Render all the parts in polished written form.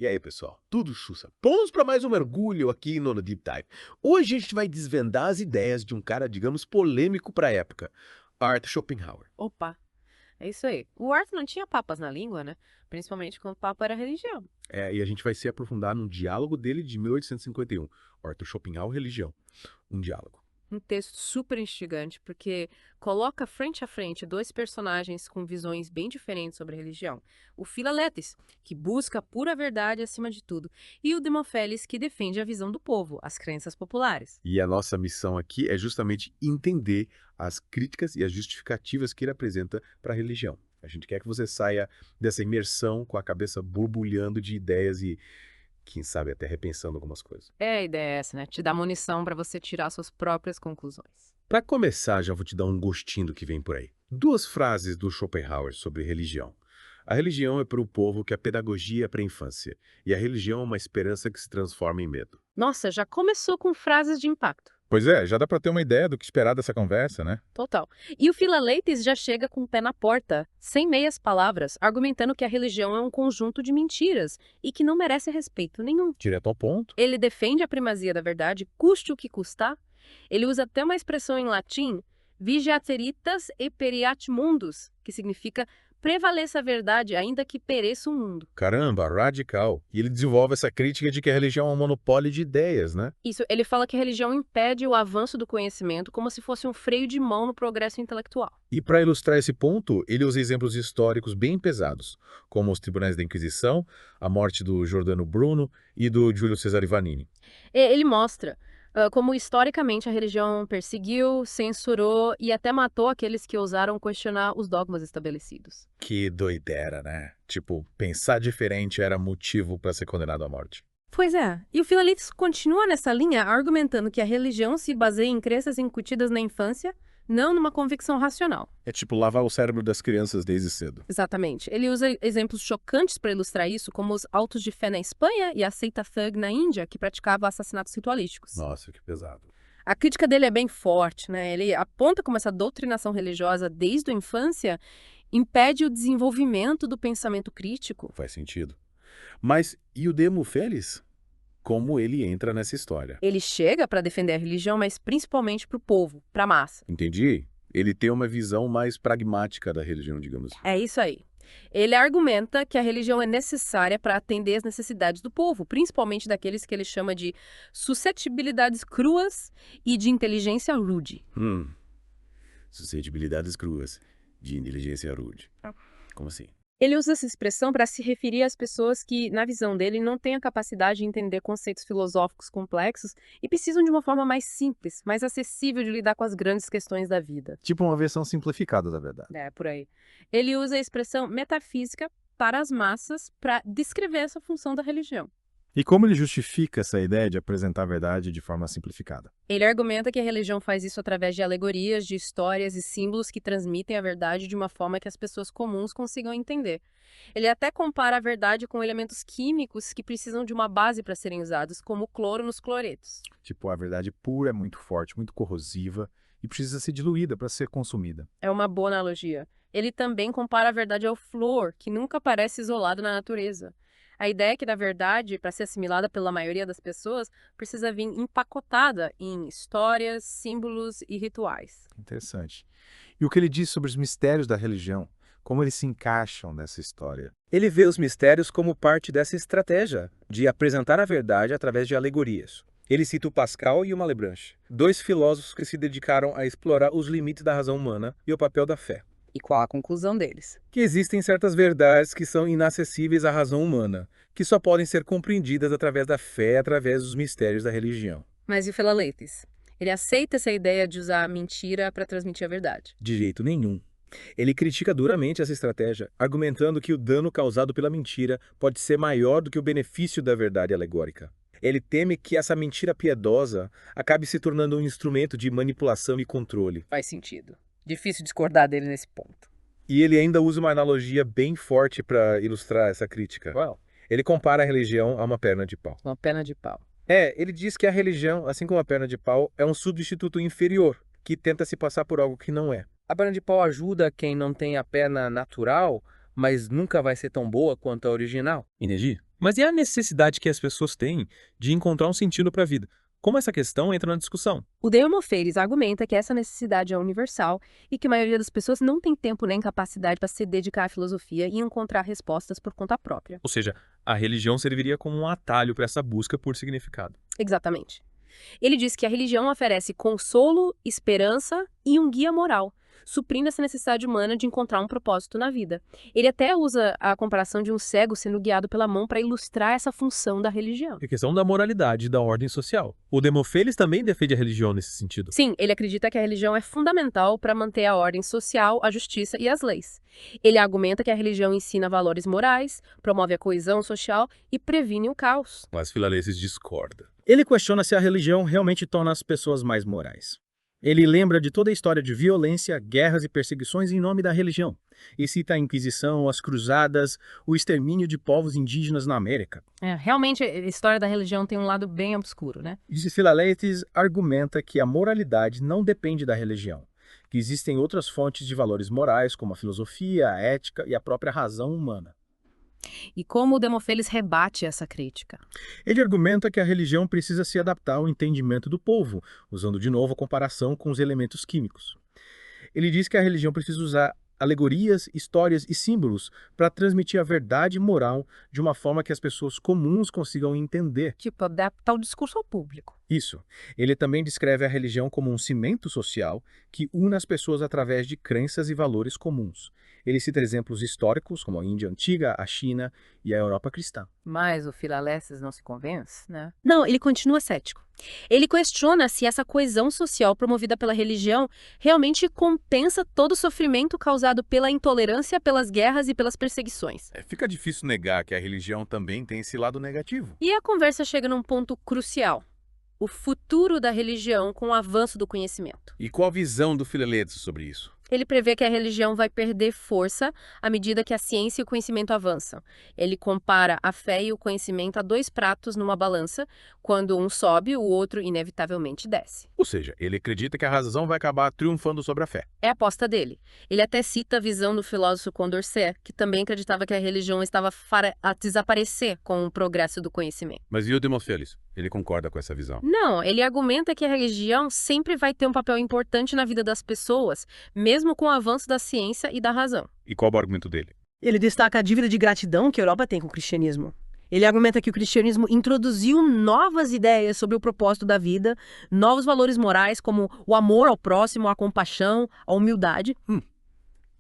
E aí, pessoal? Tudo sussa? Vamos para mais um mergulho aqui no Deep Dive. Hoje a gente vai desvendar as ideias de um cara, digamos, polêmico para a época, Arthur Schopenhauer. Opa, é isso aí. O Arthur não tinha papas na língua, né? Principalmente quando o papo era religião. E a gente vai se aprofundar num diálogo dele de 1851, Arthur Schopenhauer, Religião. Um diálogo. Um texto super instigante, porque coloca frente a frente dois personagens com visões bem diferentes sobre a religião. O Filaletes, que busca a pura verdade acima de tudo, e o Demofélis, que defende a visão do povo, as crenças populares. E a nossa missão aqui é justamente entender as críticas e as justificativas que ele apresenta para a religião. A gente quer que você saia dessa imersão com a cabeça borbulhando de ideias e, quem sabe, até repensando algumas coisas. É a ideia essa, né? Te dá munição para você tirar suas próprias conclusões. Para começar, já vou te dar um gostinho do que vem por aí. Duas frases do Schopenhauer sobre religião. A religião é para o povo o que a pedagogia é para a infância, e a religião é uma esperança que se transforma em medo. Nossa, já começou com frases de impacto. Pois é, já dá para ter uma ideia do que esperar dessa conversa, né? Total. E o Fila-Leites já chega com o pé na porta, sem meias palavras, argumentando que a religião é um conjunto de mentiras e que não merece respeito nenhum. Direto ao ponto. Ele defende a primazia da verdade, custe o que custar. Ele usa até uma expressão em latim, vigiat veritas e pereat mundus, que significa prevaleça a verdade, ainda que pereça o mundo. Caramba, radical. E ele desenvolve essa crítica de que a religião é um monopólio de ideias, né? Isso, ele fala que a religião impede o avanço do conhecimento como se fosse um freio de mão no progresso intelectual. E para ilustrar esse ponto, ele usa exemplos históricos bem pesados, como os tribunais da Inquisição, a morte do Giordano Bruno e do Júlio Cesare Vanini. Ele mostra como historicamente a religião perseguiu, censurou e até matou aqueles que ousaram questionar os dogmas estabelecidos. Que doideira, né? Tipo, pensar diferente era motivo para ser condenado à morte. Pois é, e o Filalites continua nessa linha argumentando que a religião se baseia em crenças incutidas na infância, não numa convicção racional. É tipo lavar o cérebro das crianças desde cedo. Exatamente. Ele usa exemplos chocantes para ilustrar isso, como os autos de fé na Espanha e a seita Thug na Índia, que praticava assassinatos ritualísticos. Nossa, que pesado. A crítica dele é bem forte, né? Ele aponta como essa doutrinação religiosa desde a infância impede o desenvolvimento do pensamento crítico. Faz sentido. Mas e o Demo Félix? Como ele entra nessa história? Ele chega para defender a religião, mas principalmente para o povo, para a massa. Entendi. Ele tem uma visão mais pragmática da religião, digamos. É isso aí. Ele argumenta que a religião é necessária para atender às necessidades do povo, principalmente daqueles que ele chama de suscetibilidades cruas e de inteligência rude. Suscetibilidades cruas, de inteligência rude. Como assim? Ele usa essa expressão para se referir às pessoas que, na visão dele, não têm a capacidade de entender conceitos filosóficos complexos e precisam de uma forma mais simples, mais acessível de lidar com as grandes questões da vida. Tipo uma versão simplificada da verdade. É, por aí. Ele usa a expressão metafísica para as massas para descrever essa função da religião. E como ele justifica essa ideia de apresentar a verdade de forma simplificada? Ele argumenta que a religião faz isso através de alegorias, de histórias e símbolos que transmitem a verdade de uma forma que as pessoas comuns consigam entender. Ele até compara a verdade com elementos químicos que precisam de uma base para serem usados, como o cloro nos cloretos. Tipo, a verdade pura é muito forte, muito corrosiva e precisa ser diluída para ser consumida. É uma boa analogia. Ele também compara a verdade ao flúor, que nunca aparece isolado na natureza. A ideia é que, na verdade, para ser assimilada pela maioria das pessoas, precisa vir empacotada em histórias, símbolos e rituais. Interessante. E o que ele diz sobre os mistérios da religião? Como eles se encaixam nessa história? Ele vê os mistérios como parte dessa estratégia de apresentar a verdade através de alegorias. Ele cita o Pascal e o Malebranche, dois filósofos que se dedicaram a explorar os limites da razão humana e o papel da fé. E qual a conclusão deles? Que existem certas verdades que são inacessíveis à razão humana, que só podem ser compreendidas através da fé, através dos mistérios da religião. Mas e o Filaletes? Ele aceita essa ideia de usar a mentira para transmitir a verdade. De jeito nenhum. Ele critica duramente essa estratégia, argumentando que o dano causado pela mentira pode ser maior do que o benefício da verdade alegórica. Ele teme que essa mentira piedosa acabe se tornando um instrumento de manipulação e controle. Faz sentido. Difícil discordar dele nesse ponto. E ele ainda usa uma analogia bem forte para ilustrar essa crítica. Qual? Ele compara a religião a uma perna de pau. Uma perna de pau. Ele diz que a religião, assim como a perna de pau, é um substituto inferior, que tenta se passar por algo que não é. A perna de pau ajuda quem não tem a perna natural, mas nunca vai ser tão boa quanto a original. Entendi. Mas e a necessidade que as pessoas têm de encontrar um sentido para a vida? Como essa questão entra na discussão? O Demóstenes argumenta que essa necessidade é universal e que a maioria das pessoas não tem tempo nem capacidade para se dedicar à filosofia e encontrar respostas por conta própria. Ou seja, a religião serviria como um atalho para essa busca por significado. Exatamente. Ele diz que a religião oferece consolo, esperança e um guia moral, suprindo essa necessidade humana de encontrar um propósito na vida. Ele até usa a comparação de um cego sendo guiado pela mão para ilustrar essa função da religião. É questão da moralidade e da ordem social. O Demóstenes também defende a religião nesse sentido. Sim, ele acredita que a religião é fundamental para manter a ordem social, a justiça e as leis. Ele argumenta que a religião ensina valores morais, promove a coesão social e previne o caos. Mas Filalethes discorda. Ele questiona se a religião realmente torna as pessoas mais morais. Ele lembra de toda a história de violência, guerras e perseguições em nome da religião, e cita a Inquisição, as Cruzadas, o extermínio de povos indígenas na América. Realmente, a história da religião tem um lado bem obscuro, né? Filalethes argumenta que a moralidade não depende da religião, que existem outras fontes de valores morais, como a filosofia, a ética e a própria razão humana. E como o Demóstenes rebate essa crítica? Ele argumenta que a religião precisa se adaptar ao entendimento do povo, usando de novo a comparação com os elementos químicos. Ele diz que a religião precisa usar alegorias, histórias e símbolos para transmitir a verdade moral de uma forma que as pessoas comuns consigam entender. Tipo, adaptar o discurso ao público. Isso. Ele também descreve a religião como um cimento social que une as pessoas através de crenças e valores comuns. Ele cita exemplos históricos, como a Índia Antiga, a China e a Europa cristã. Mas o Filalethes não se convence, né? Não, ele continua cético. Ele questiona se essa coesão social promovida pela religião realmente compensa todo o sofrimento causado pela intolerância, pelas guerras e pelas perseguições. Fica difícil negar que a religião também tem esse lado negativo. E a conversa chega num ponto crucial. O futuro da religião com o avanço do conhecimento. E qual a visão do Filalethes sobre isso? Ele prevê que a religião vai perder força à medida que a ciência e o conhecimento avançam. Ele compara a fé e o conhecimento a dois pratos numa balança. Quando um sobe, o outro inevitavelmente desce. Ou seja, ele acredita que a razão vai acabar triunfando sobre a fé. É a aposta dele. Ele até cita a visão do filósofo Condorcet, que também acreditava que a religião estava a desaparecer com o progresso do conhecimento. Mas e o Demóstenes? Ele concorda com essa visão? Não, ele argumenta que a religião sempre vai ter um papel importante na vida das pessoas, mesmo com o avanço da ciência e da razão. E qual é o argumento dele? Ele destaca a dívida de gratidão que a Europa tem com o cristianismo. Ele argumenta que o cristianismo introduziu novas ideias sobre o propósito da vida, novos valores morais como o amor ao próximo, a compaixão, a humildade.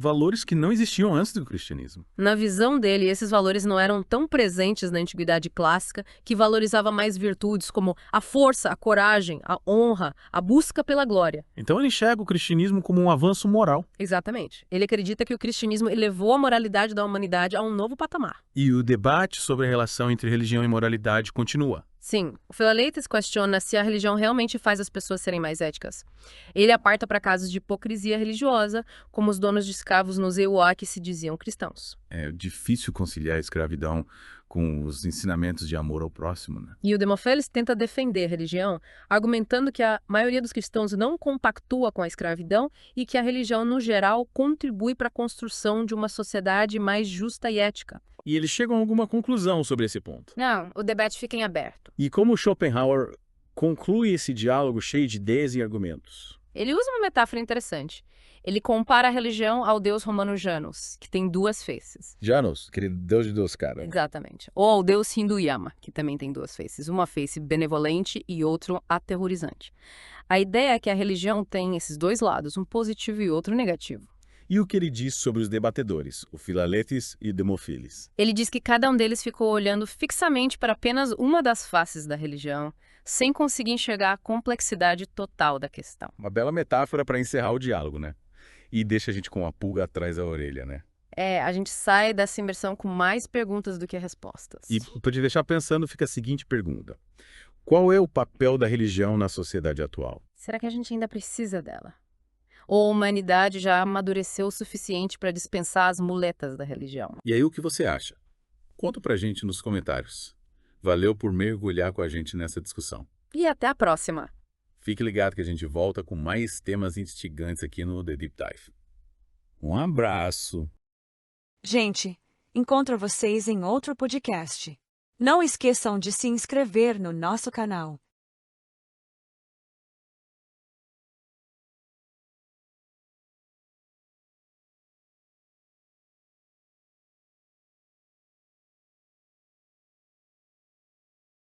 Valores que não existiam antes do cristianismo. Na visão dele, esses valores não eram tão presentes na antiguidade clássica, que valorizava mais virtudes como a força, a coragem, a honra, a busca pela glória. Então ele enxerga o cristianismo como um avanço moral. Exatamente. Ele acredita que o cristianismo elevou a moralidade da humanidade a um novo patamar. E o debate sobre a relação entre religião e moralidade continua. Sim, o Filalethes questiona se a religião realmente faz as pessoas serem mais éticas. Ele aparta para casos de hipocrisia religiosa, como os donos de escravos nos EUA que se diziam cristãos. É difícil conciliar a escravidão com os ensinamentos de amor ao próximo, né? E o Demóstenes tenta defender a religião, argumentando que a maioria dos cristãos não compactua com a escravidão e que a religião, no geral, contribui para a construção de uma sociedade mais justa e ética. E eles chegam a alguma conclusão sobre esse ponto. Não, o debate fica em aberto. E como Schopenhauer conclui esse diálogo cheio de ideias e argumentos? Ele usa uma metáfora interessante. Ele compara a religião ao deus romano Janus, que tem duas faces. Janus, aquele deus de duas caras. Exatamente. Ou ao deus hindu Yama, que também tem duas faces. Uma face benevolente e outra aterrorizante. A ideia é que a religião tem esses dois lados, um positivo e outro negativo. E o que ele diz sobre os debatedores, o Filalethes e Demóstenes? Ele diz que cada um deles ficou olhando fixamente para apenas uma das faces da religião, sem conseguir enxergar a complexidade total da questão. Uma bela metáfora para encerrar o diálogo, né? E deixa a gente com a pulga atrás da orelha, né? A gente sai dessa imersão com mais perguntas do que respostas. E para te deixar pensando, fica a seguinte pergunta. Qual é o papel da religião na sociedade atual? Será que a gente ainda precisa dela? Ou a humanidade já amadureceu o suficiente para dispensar as muletas da religião? E aí, o que você acha? Conta pra gente nos comentários. Valeu por mergulhar com a gente nessa discussão. E até a próxima! Fique ligado que a gente volta com mais temas instigantes aqui no The Deep Dive. Um abraço! Gente, encontro vocês em outro podcast. Não esqueçam de se inscrever no nosso canal.